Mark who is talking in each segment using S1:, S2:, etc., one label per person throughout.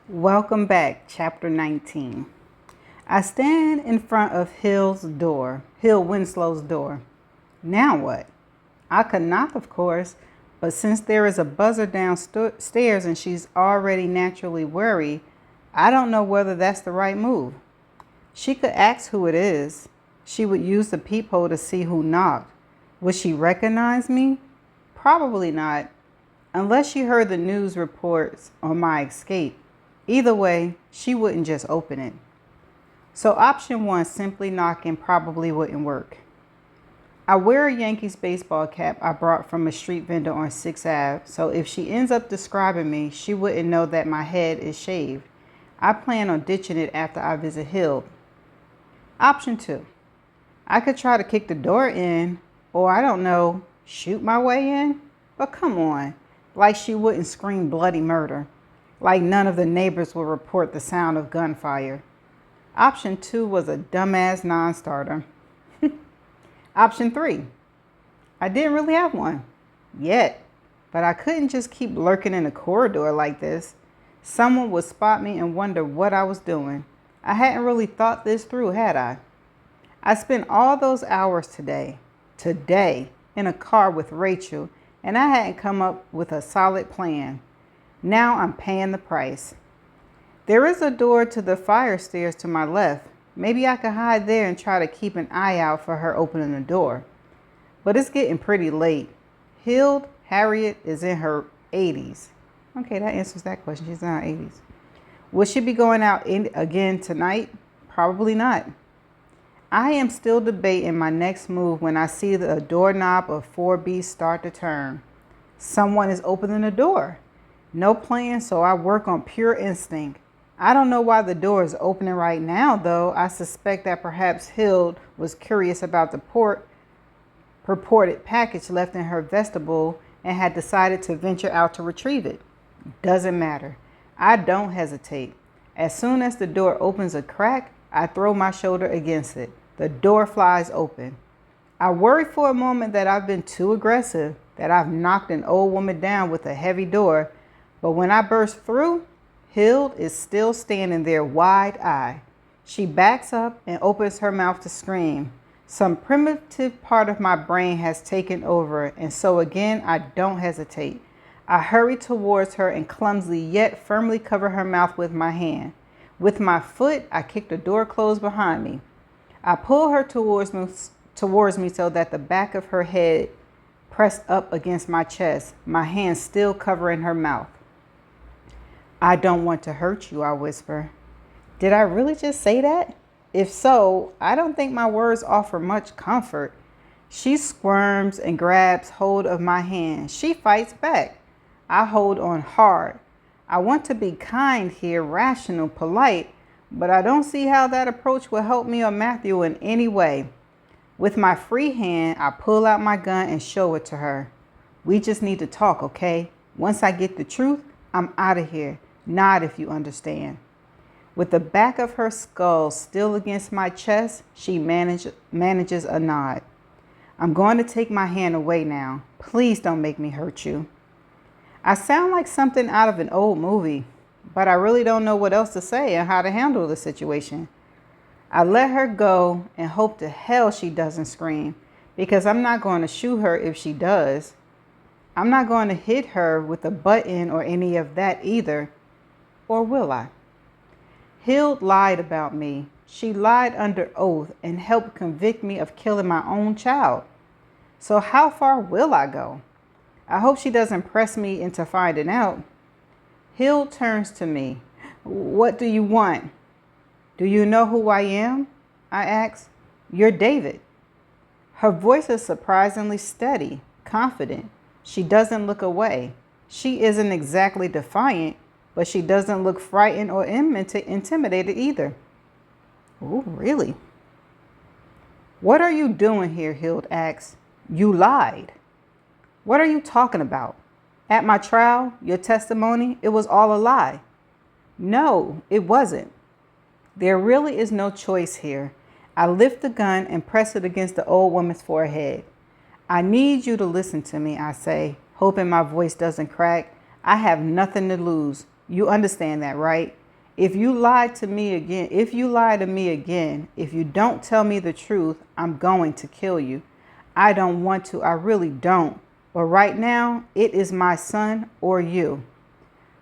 S1: Welcome back, chapter 19. I stand in front of Hill Winslow's door. Now what? I could knock, of course, but since there is a buzzer downstairs and she's already naturally worried, I don't know whether that's the right move. She could ask who it is. She would use the peephole to see who knocked. Would she recognize me? Probably not, unless she heard the news reports on my escape. Either way, she wouldn't just open it. So option one, simply knocking, probably wouldn't work. I wear a Yankees baseball cap I brought from a street vendor on 6th Ave, so if she ends up describing me, she wouldn't know that my head is shaved. I plan on ditching it after I visit Hill. Option two, I could try to kick the door in, or I don't know, shoot my way in? But come on, like she wouldn't scream bloody murder. Like none of the neighbors will report the sound of gunfire. Option two was a dumbass non-starter. Option three, I didn't really have one yet, but I couldn't just keep lurking in the corridor like this. Someone would spot me and wonder what I was doing. I hadn't really thought this through, had I? I spent all those hours today, in a car with Rachel, and I hadn't come up with a solid plan. Now I'm paying the price. There is a door to the fire stairs to my left. Maybe I could hide there and try to keep an eye out for her opening the door. But it's getting pretty late. Harriet is in her 80s. Okay, that answers that question. She's in her 80s. Will she be going out again tonight? Probably not. I am still debating my next move when I see the doorknob of 4B start to turn. Someone is opening the door. No plan, so I work on pure instinct. I don't know why the door is opening right now, though. I suspect that perhaps Hild was curious about the purported package left in her vestibule and had decided to venture out to retrieve it. Doesn't matter. I don't hesitate. As soon as the door opens a crack, I throw my shoulder against it. The door flies open. I worry for a moment that I've been too aggressive, that I've knocked an old woman down with a heavy door, but when I burst through, Hild is still standing there wide-eyed. She backs up and opens her mouth to scream. Some primitive part of my brain has taken over, and so again, I don't hesitate. I hurry towards her and clumsily yet firmly cover her mouth with my hand. With my foot, I kick the door closed behind me. I pull her towards me so that the back of her head pressed up against my chest, my hand still covering her mouth. I don't want to hurt you, I whisper. Did I really just say that? If so, I don't think my words offer much comfort. She squirms and grabs hold of my hand. She fights back. I hold on hard. I want to be kind here, rational, polite, but I don't see how that approach will help me or Matthew in any way. With my free hand, I pull out my gun and show it to her. We just need to talk, okay? Once I get the truth, I'm out of here. Nod if you understand. With the back of her skull still against my chest, she manages a nod. I'm going to take my hand away now. Please don't make me hurt you. I sound like something out of an old movie, but I really don't know what else to say and how to handle the situation. I let her go and hope to hell she doesn't scream, because I'm not going to shoot her if she does. I'm not going to hit her with a button or any of that either. Or will I? Hild lied about me. She lied under oath and helped convict me of killing my own child. So how far will I go? I hope she doesn't press me into finding out. Hild turns to me. What do you want? Do you know who I am? I ask. You're David. Her voice is surprisingly steady, confident. She doesn't look away. She isn't exactly defiant, but she doesn't look frightened or intimidated either. Oh, really? What are you doing here? Hild asks. You lied. What are you talking about? At my trial, your testimony, it was all a lie. No, it wasn't. There really is no choice here. I lift the gun and press it against the old woman's forehead. I need you to listen to me, I say, hoping my voice doesn't crack. I have nothing to lose. You understand that, right? If you lie to me again, if you don't tell me the truth, I'm going to kill you. I don't want to. I really don't. But right now, it is my son or you.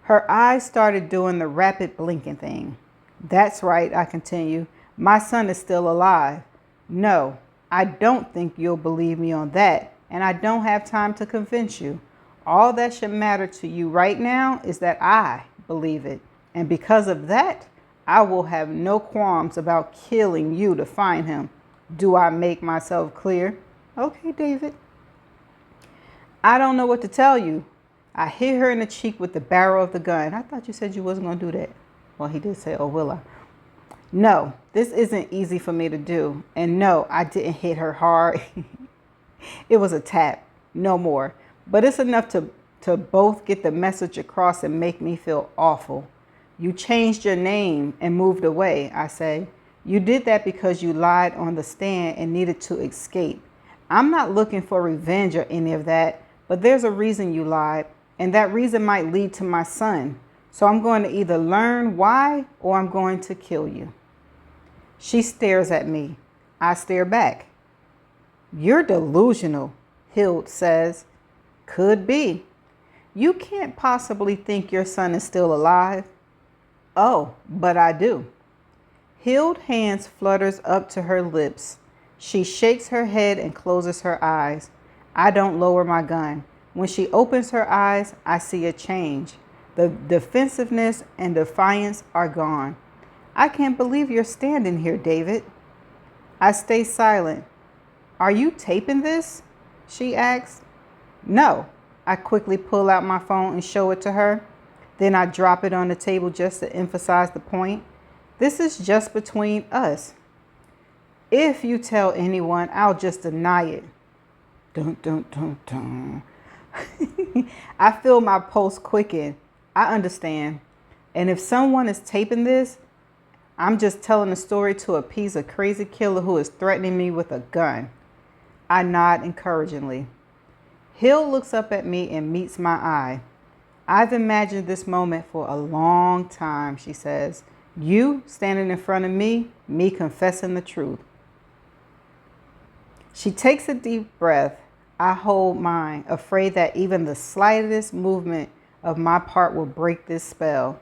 S1: Her eyes started doing the rapid blinking thing. That's right, I continue. My son is still alive. No, I don't think you'll believe me on that, and I don't have time to convince you. All that should matter to you right now is that I believe it. And because of that, I will have no qualms about killing you to find him. Do I make myself clear? Okay, David. I don't know what to tell you. I hit her in the cheek with the barrel of the gun. I thought you said you wasn't going to do that. Well, he did say, oh, will I? No, this isn't easy for me to do. And no, I didn't hit her hard. It was a tap, no more. But it's enough to both get the message across and make me feel awful. You changed your name and moved away, I say. You did that because you lied on the stand and needed to escape. I'm not looking for revenge or any of that, but there's a reason you lied, and that reason might lead to my son. So I'm going to either learn why or I'm going to kill you. She stares at me. I stare back. You're delusional, Hild says. Could be. You can't possibly think your son is still alive. Oh, but I do. Hild's hands flutters up to her lips. She shakes her head and closes her eyes. I don't lower my gun. When she opens her eyes, I see a change. The defensiveness and defiance are gone. I can't believe you're standing here, David. I stay silent. Are you taping this? She asks. No. I quickly pull out my phone and show it to her. Then I drop it on the table just to emphasize the point. This is just between us. If you tell anyone, I'll just deny it. Dun, dun, dun, dun. I feel my pulse quicken. I understand. And if someone is taping this, I'm just telling a story to appease a crazy killer who is threatening me with a gun. I nod encouragingly. Hild looks up at me and meets my eye. I've imagined this moment for a long time, she says. You standing in front of me confessing the truth. She takes a deep breath. I hold mine, afraid that even the slightest movement of my part will break this spell.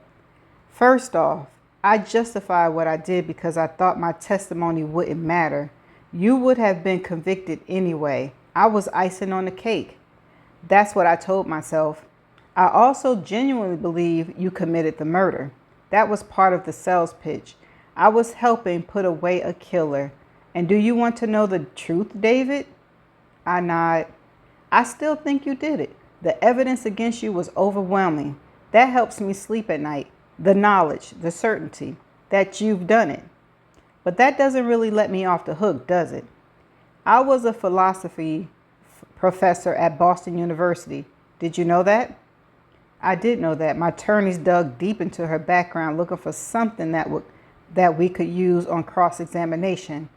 S1: First off, I justified what I did because I thought my testimony wouldn't matter. You would have been convicted anyway. I was icing on the cake. That's what I told myself. I also genuinely believe you committed the murder. That was part of the sales pitch. I was helping put away a killer. And do you want to know the truth, David? I nod. I still think you did it. The evidence against you was overwhelming. That helps me sleep at night. The knowledge, the certainty that you've done it. But that doesn't really let me off the hook, does it? I was a philosophy professor at Boston University. Did you know that? I did know that. My attorneys dug deep into her background looking for something that we could use on cross-examination.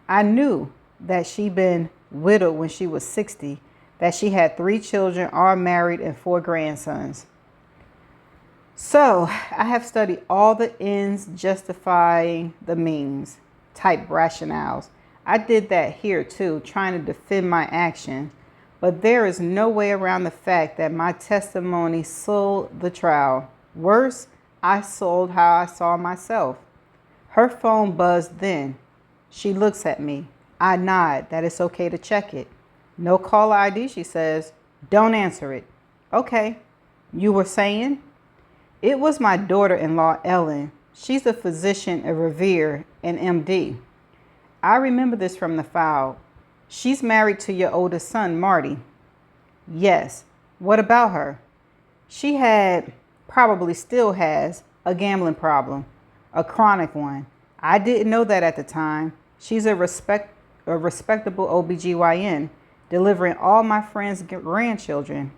S1: I knew that she'd been widowed when she was 60, that she had 3 children, all married, and 4 grandsons. So I have studied all the ends justifying the means type rationales. I did that here too, trying to defend my action. But there is no way around the fact that my testimony sold the trial. Worse, I sold how I saw myself. Her phone buzzed then. She looks at me. I nod that it's okay to check it. No caller ID, she says. Don't answer it. Okay. You were saying? It was my daughter-in-law, Ellen. She's a physician, a Revere, an MD. I remember this from the file. She's married to your oldest son, Marty. Yes. What about her? She had, probably still has, a gambling problem, a chronic one. I didn't know that at the time. She's a respectable OBGYN, delivering all my friends' grandchildren.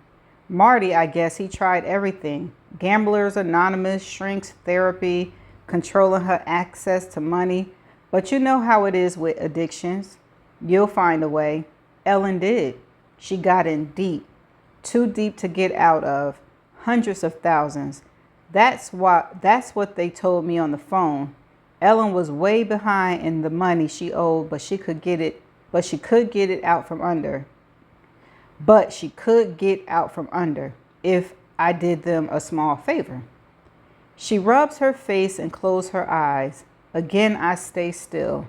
S1: Marty, I guess he tried everything. Gamblers Anonymous, shrinks, therapy, controlling her access to money. But you know how it is with addictions. You'll find a way. Ellen did. She got in deep, too deep to get out of, hundreds of thousands. That's what they told me on the phone. Ellen was way behind in the money she owed, but she could get it out from under. But she could get out from under if I did them a small favor. She rubs her face and closes her eyes. Again, I stay still.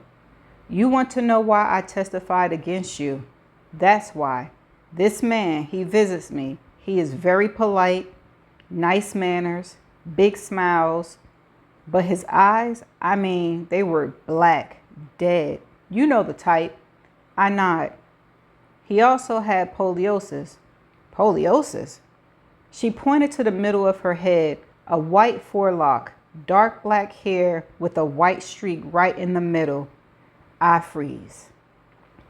S1: You want to know why I testified against you? That's why. This man, he visits me. He is very polite, nice manners, big smiles. But his eyes, they were black, dead. You know the type. I nod. He also had poliosis. Poliosis? She pointed to the middle of her head, a white forelock, dark black hair with a white streak right in the middle. I freeze.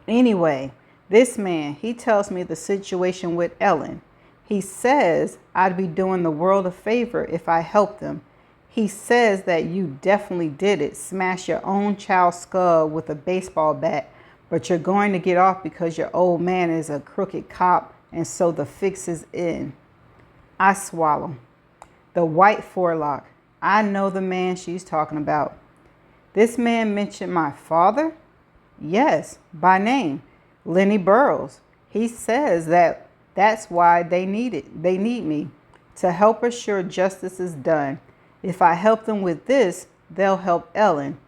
S1: Anyway, this man, he tells me the situation with Ellen. He says I'd be doing the world a favor if I helped them. He says that you definitely did it, smash your own child's skull with a baseball bat, but you're going to get off because your old man is a crooked cop, and so the fix is in. I swallow. The white forelock. I know the man she's talking about. This man mentioned my father? Yes, by name, Lenny Burrows. He says that's why they need me, to help assure justice is done. If I help them with this, they'll help Ellen.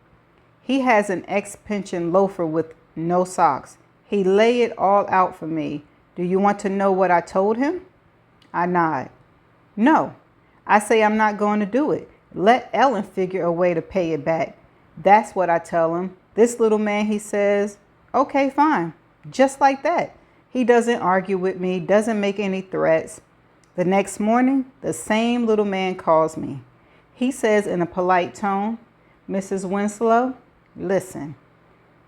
S1: He has an ex-pension loafer with no socks. He lay it all out for me. Do you want to know what I told him? I nod. No. I say I'm not going to do it. Let Ellen figure a way to pay it back. That's what I tell him. This little man, he says, okay, fine. Just like that. He doesn't argue with me, doesn't make any threats. The next morning, the same little man calls me. He says in a polite tone, Mrs. Winslow, listen.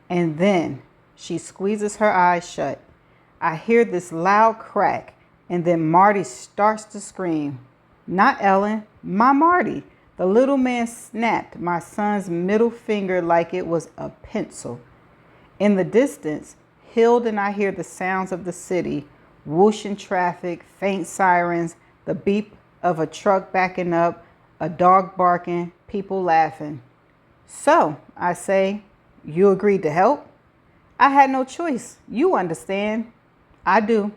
S1: And then she squeezes her eyes shut. I hear this loud crack, and then Marty starts to scream. Not Ellen, my Marty. The little man snapped my son's middle finger like it was a pencil. In the distance, Hild and I hear the sounds of the city, whooshing traffic, faint sirens, the beep of a truck backing up, a dog barking, people laughing. So, I say, you agreed to help? I had no choice. You understand. I do.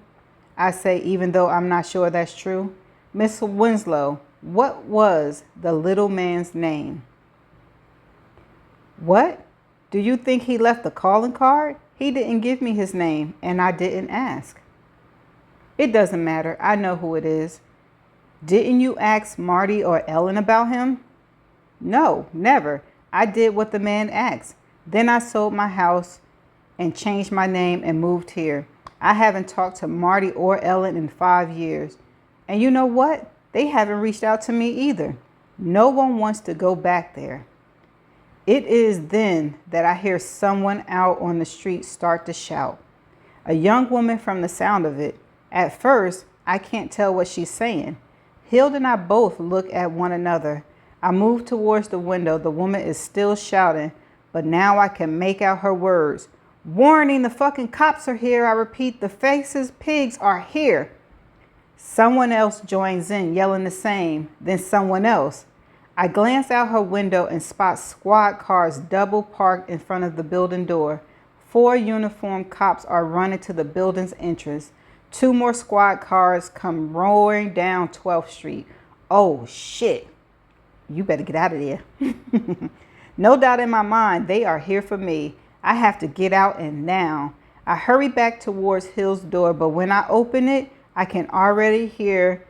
S1: I say, even though I'm not sure that's true. Miss Winslow, what was the little man's name? What? Do you think he left a calling card? He didn't give me his name, and I didn't ask. It doesn't matter. I know who it is. Didn't you ask Marty or Ellen about him? No, never. I did what the man asked. Then I sold my house and changed my name and moved here. I haven't talked to Marty or Ellen in 5 years. And you know what? They haven't reached out to me either. No one wants to go back there. It is then that I hear someone out on the street start to shout. A young woman from the sound of it. At first, I can't tell what she's saying. Hild and I both look at one another. I move towards the window. The woman is still shouting, but now I can make out her words. Warning, the fucking cops are here. I repeat, the faces pigs are here. Someone else joins in, yelling the same, then someone else. I glance out her window and spot squad cars double parked in front of the building door. 4 uniformed cops are running to the building's entrance. 2 more squad cars come roaring down 12th Street. Oh, shit. You better get out of there. No doubt in my mind, they are here for me. I have to get out and now. I hurry back towards Hill's door, but when I open it, I can already hear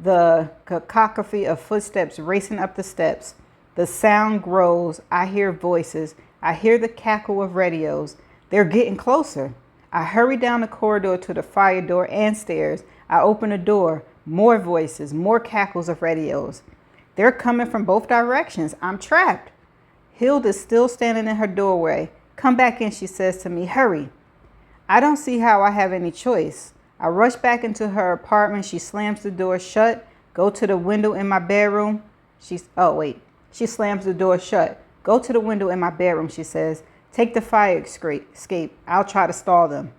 S1: the cacophony of footsteps racing up the steps. The sound grows. I hear voices. I hear the cackle of radios. They're getting closer. I hurry down the corridor to the fire door and stairs. I open the door. More voices, more cackles of radios. They're coming from both directions. I'm trapped. Hild is still standing in her doorway. Come back in, she says to me. Hurry. I don't see how I have any choice. I rush back into her apartment. She slams the door shut. Go to the window in my bedroom. She slams the door shut. Go to the window in my bedroom, she says. Take the fire escape. I'll try to stall them.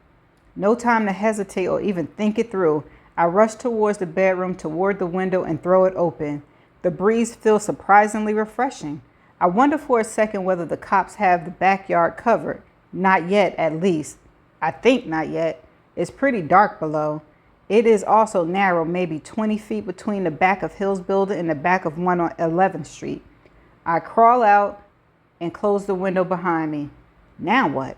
S1: No time to hesitate or even think it through. I rush towards the bedroom, toward the window, and throw it open. The breeze feels surprisingly refreshing. I wonder for a second whether the cops have the backyard covered. Not yet, at least. I think not yet. It's pretty dark below. It is also narrow, maybe 20 feet between the back of Hill's building and the back of one on 11th Street. I crawl out and close the window behind me. Now what?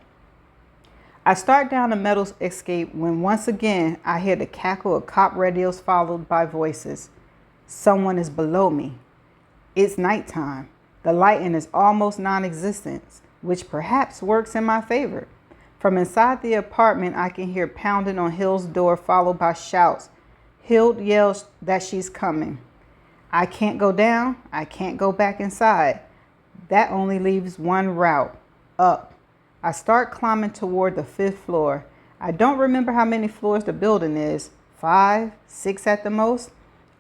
S1: I start down the metal escape when once again I hear the cackle of cop radios followed by voices. Someone is below me. It's nighttime. The lighting is almost non-existent, which perhaps works in my favor. From inside the apartment, I can hear pounding on Hill's door followed by shouts. Hill yells that she's coming. I can't go down. I can't go back inside. That only leaves one route, up. I start climbing toward the 5th floor. I don't remember how many floors the building is, 5, 6 at the most.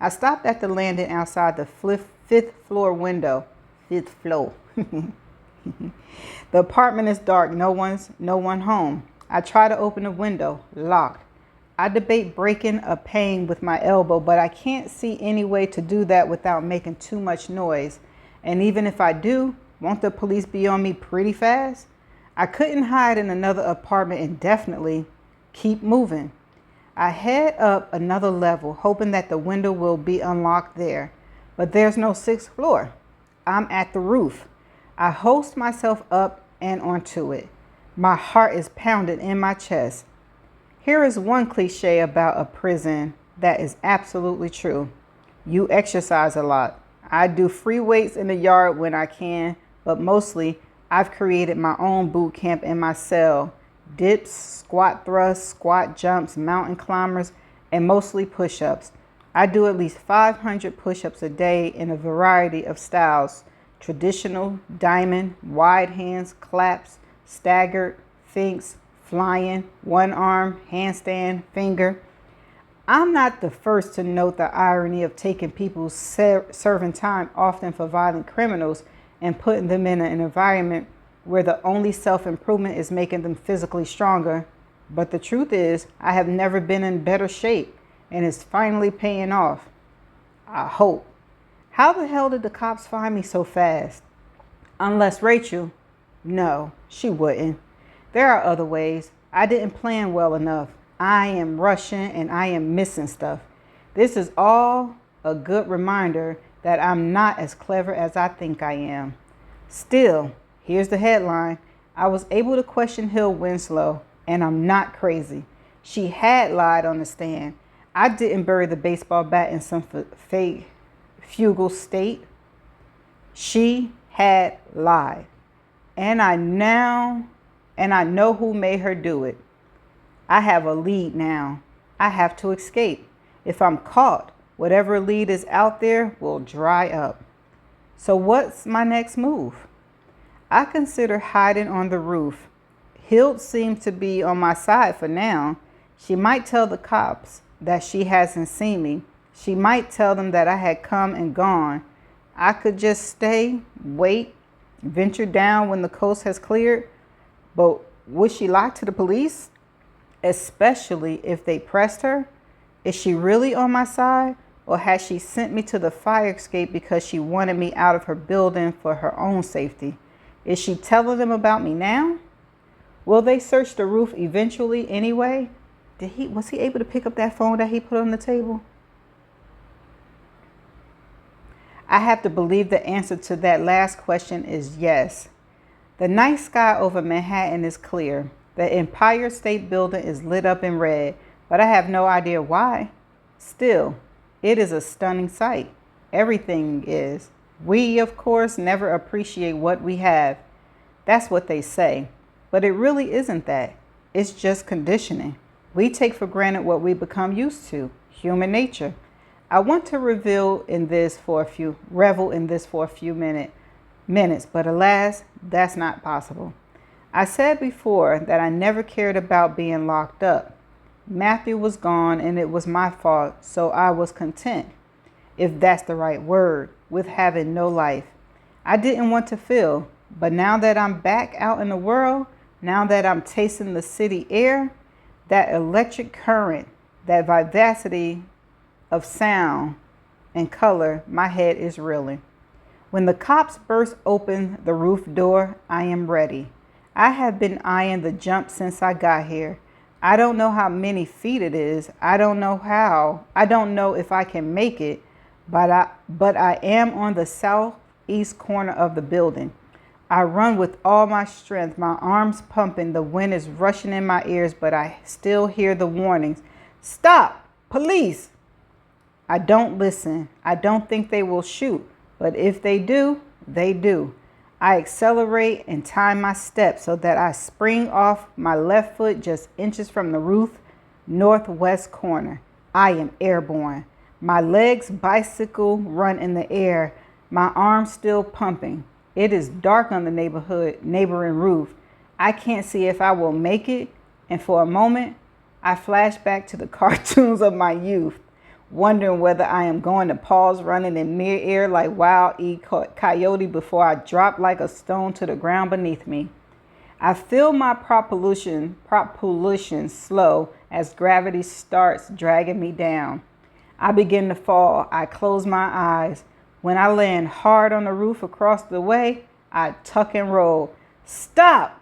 S1: I stopped at the landing outside the 5th floor window. 5th floor. The apartment is dark, no one home. I try to open the window, locked. I debate breaking a pane with my elbow, but I can't see any way to do that without making too much noise. And even if I do, won't the police be on me pretty fast? I couldn't hide in another apartment indefinitely. Keep moving. I head up another level, hoping that the window will be unlocked there. But there's no 6th floor. I'm at the roof. I hoist myself up and onto it. My heart is pounding in my chest. Here is one cliche about a prison that is absolutely true. You exercise a lot. I do free weights in the yard when I can, but mostly I've created my own boot camp in my cell. Dips, squat thrusts, squat jumps, mountain climbers, and mostly push-ups. I do at least 500 push-ups a day in a variety of styles. Traditional, diamond, wide hands, claps, staggered, finks, flying, one arm, handstand, finger. I'm not the first to note the irony of taking people serving time often for violent criminals and putting them in an environment where the only self-improvement is making them physically stronger. But the truth is, I have never been in better shape, and it's finally paying off. I hope. How the hell did the cops find me so fast? Unless Rachel. No, she wouldn't. There are other ways. I didn't plan well enough. I am rushing and I am missing stuff. This is all a good reminder that I'm not as clever as I think I am. Still, here's the headline. I was able to question Hill Winslow, and I'm not crazy. She had lied on the stand. I didn't bury the baseball bat in some fake fugal state. She had lied. And I know who made her do it. I have a lead now. I have to escape. If I'm caught, whatever lead is out there will dry up. So what's my next move? I consider hiding on the roof. Hild seems to be on my side for now. She might tell the cops that she hasn't seen me. She might tell them that I had come and gone. I could just stay, wait, venture down when the coast has cleared. But would she lie to the police? Especially if they pressed her? Is she really on my side? Or has she sent me to the fire escape because she wanted me out of her building for her own safety? Is she telling them about me now? Will they search the roof eventually anyway? Was he able to pick up that phone that he put on the table? I have to believe the answer to that last question is yes. The night sky over Manhattan is clear. The Empire State Building is lit up in red, but I have no idea why. Still, it is a stunning sight. Everything is. We, of course, never appreciate what we have. That's what they say. But it really isn't that. It's just conditioning. We take for granted what we become used to, human nature. I want to revel in this for a few minutes, but alas, that's not possible. I said before that I never cared about being locked up. Matthew was gone and it was my fault, so I was content, if that's the right word, with having no life. I didn't want to feel, but now that I'm back out in the world, now that I'm tasting the city air, that electric current, that vivacity of sound, and color, my head is reeling. When the cops burst open the roof door, I am ready. I have been eyeing the jump since I got here. I don't know how many feet it is. I don't know how. I don't know if I can make it, but I am on the southeast corner of the building. I run with all my strength, my arms pumping. The wind is rushing in my ears, but I still hear the warnings. Stop! Police! I don't listen. I don't think they will shoot, but if they do, they do. I accelerate and time my steps so that I spring off my left foot just inches from the roof, northwest corner. I am airborne. My legs bicycle run in the air, my arms still pumping. It is dark on the neighboring roof. I can't see if I will make it, and for a moment, I flash back to the cartoons of my youth, wondering whether I am going to pause running in mid-air like Wild E. Coyote before I drop like a stone to the ground beneath me. I feel my propulsion slow as gravity starts dragging me down. I begin to fall. I close my eyes. When I land hard on the roof across the way, I tuck and roll. Stop!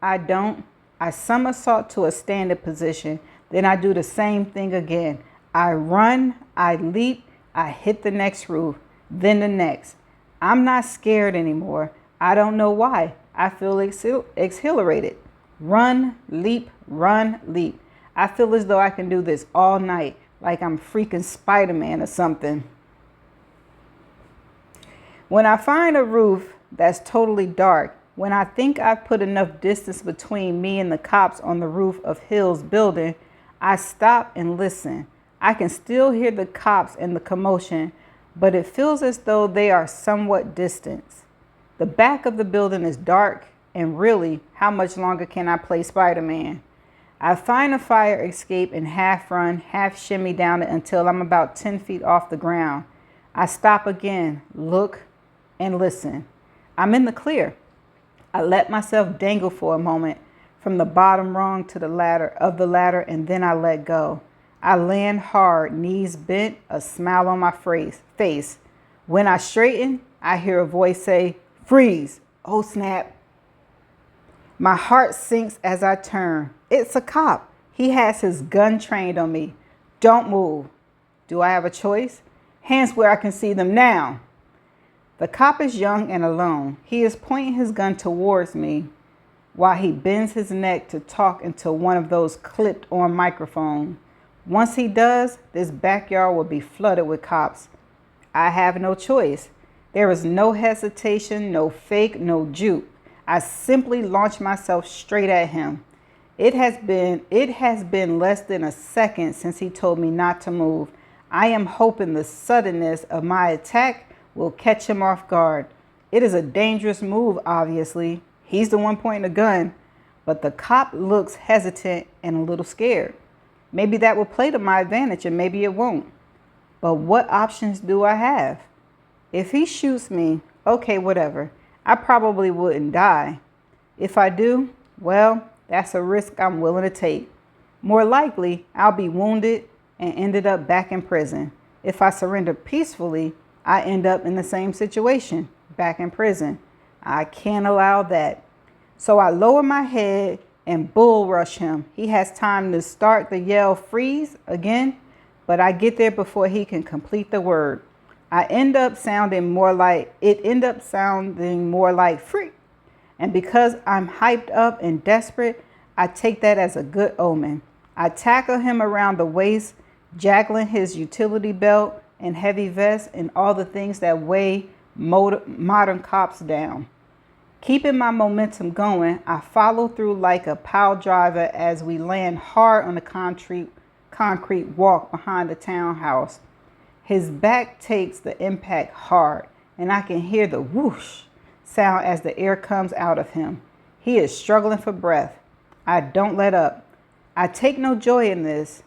S1: I don't. I somersault to a standing position. Then I do the same thing again. I run, I leap, I hit the next roof, then the next. I'm not scared anymore. I don't know why. I feel exhilarated. Run, leap, run, leap. I feel as though I can do this all night, like I'm freaking Spider-Man or something. When I find a roof that's totally dark, when I think I've put enough distance between me and the cops on the roof of Hill's building, I stop and listen. I can still hear the cops and the commotion, but it feels as though they are somewhat distant. The back of the building is dark, and really, how much longer can I play Spider-Man? I find a fire escape and half run, half shimmy down it until I'm about 10 feet off the ground. I stop again, look, and listen. I'm in the clear. I let myself dangle for a moment from the bottom rung to the ladder, and then I let go. I land hard, knees bent, a smile on my face. When I straighten, I hear a voice say, "Freeze!" Oh, snap. My heart sinks as I turn. It's a cop. He has his gun trained on me. Don't move. Do I have a choice? Hands where I can see them now. The cop is young and alone. He is pointing his gun towards me while he bends his neck to talk into one of those clipped-on microphones. Once he does, this backyard will be flooded with cops. I have no choice. There is no hesitation, no fake, no juke. I simply launch myself straight at him. It has been less than a second since he told me not to move. I am hoping the suddenness of my attack will catch him off guard. It is a dangerous move, obviously. He's the one pointing the gun, but the cop looks hesitant and a little scared. Maybe that will play to my advantage and maybe it won't. But what options do I have? If he shoots me, okay, whatever. I probably wouldn't die. If I do, well, that's a risk I'm willing to take. More likely, I'll be wounded and ended up back in prison. If I surrender peacefully, I end up in the same situation, back in prison. I can't allow that. So I lower my head and bull rush him. He has time to start the yell "freeze" again, but I get there before he can complete the word. It end up sounding more like "free." And because I'm hyped up and desperate, I take that as a good omen. I tackle him around the waist, juggling his utility belt and heavy vest and all the things that weigh modern cops down. Keeping my momentum going, I follow through like a pile driver as we land hard on the concrete walk behind the townhouse. His back takes the impact hard, and I can hear the whoosh sound as the air comes out of him. He is struggling for breath. I don't let up. I take no joy in this.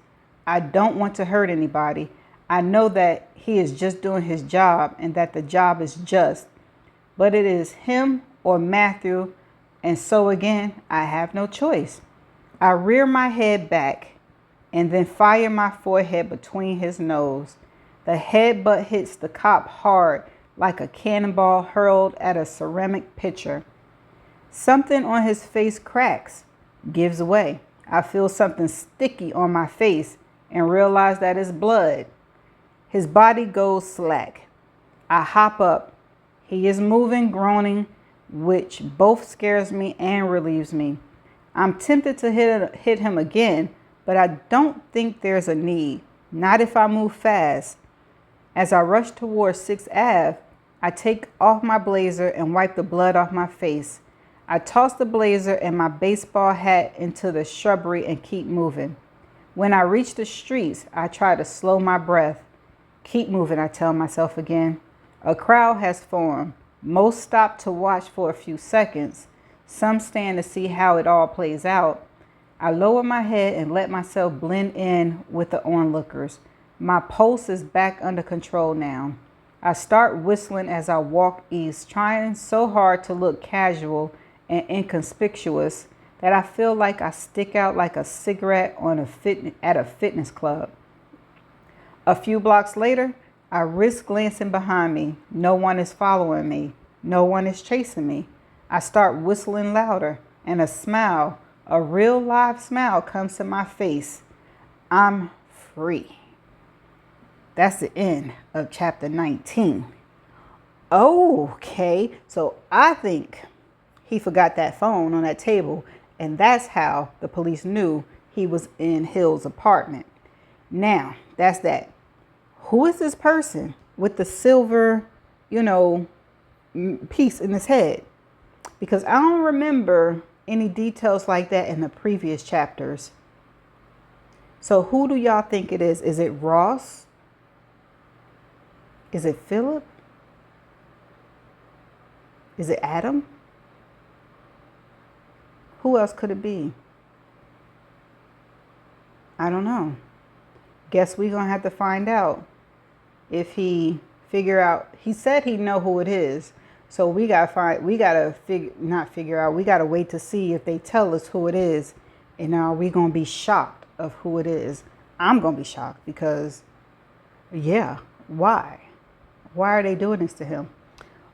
S1: I don't want to hurt anybody. I know that he is just doing his job and that the job is just. But it is him or Matthew, and so again, I have no choice. I rear my head back and then fire my forehead between his nose. The headbutt hits the cop hard like a cannonball hurled at a ceramic pitcher. Something on his face cracks, gives way. I feel something sticky on my face and realize that it's blood. His body goes slack. I hop up. He is moving, groaning, which both scares me and relieves me. I'm tempted to hit him again, but I don't think there's a need. Not if I move fast. As I rush towards 6th Ave, I take off my blazer and wipe the blood off my face. I toss the blazer and my baseball hat into the shrubbery and keep moving. When I reach the streets, I try to slow my breath. Keep moving, I tell myself again. A crowd has formed. Most stop to watch for a few seconds. Some stand to see how it all plays out. I lower my head and let myself blend in with the onlookers. My pulse is back under control now. I start whistling as I walk east, trying so hard to look casual and inconspicuous that I feel like I stick out like a cigarette at a fitness club. A few blocks later, I risk glancing behind me. No one is following me. No one is chasing me. I start whistling louder, and a smile, a real live smile, comes to my face. I'm free. That's the end of chapter 19. Okay, so I think he forgot that phone on that table, and that's how the police knew he was in Hill's apartment. Now, that's that. Who is this person with the silver, piece in his head? Because I don't remember any details like that in the previous chapters. So who do y'all think it is? Is it Ross? Is it Philip? Is it Adam? Who else could it be? I don't know. Guess we're going to have to find out if he said he'd know who it is. So we got to wait to see if they tell us who it is. And are we going to be shocked of who it is? I'm going to be shocked because, yeah, why? Why are they doing this to him?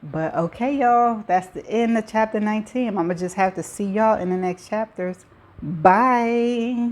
S1: But okay, y'all, that's the end of chapter 19. I'm going to just have to see y'all in the next chapters. Bye.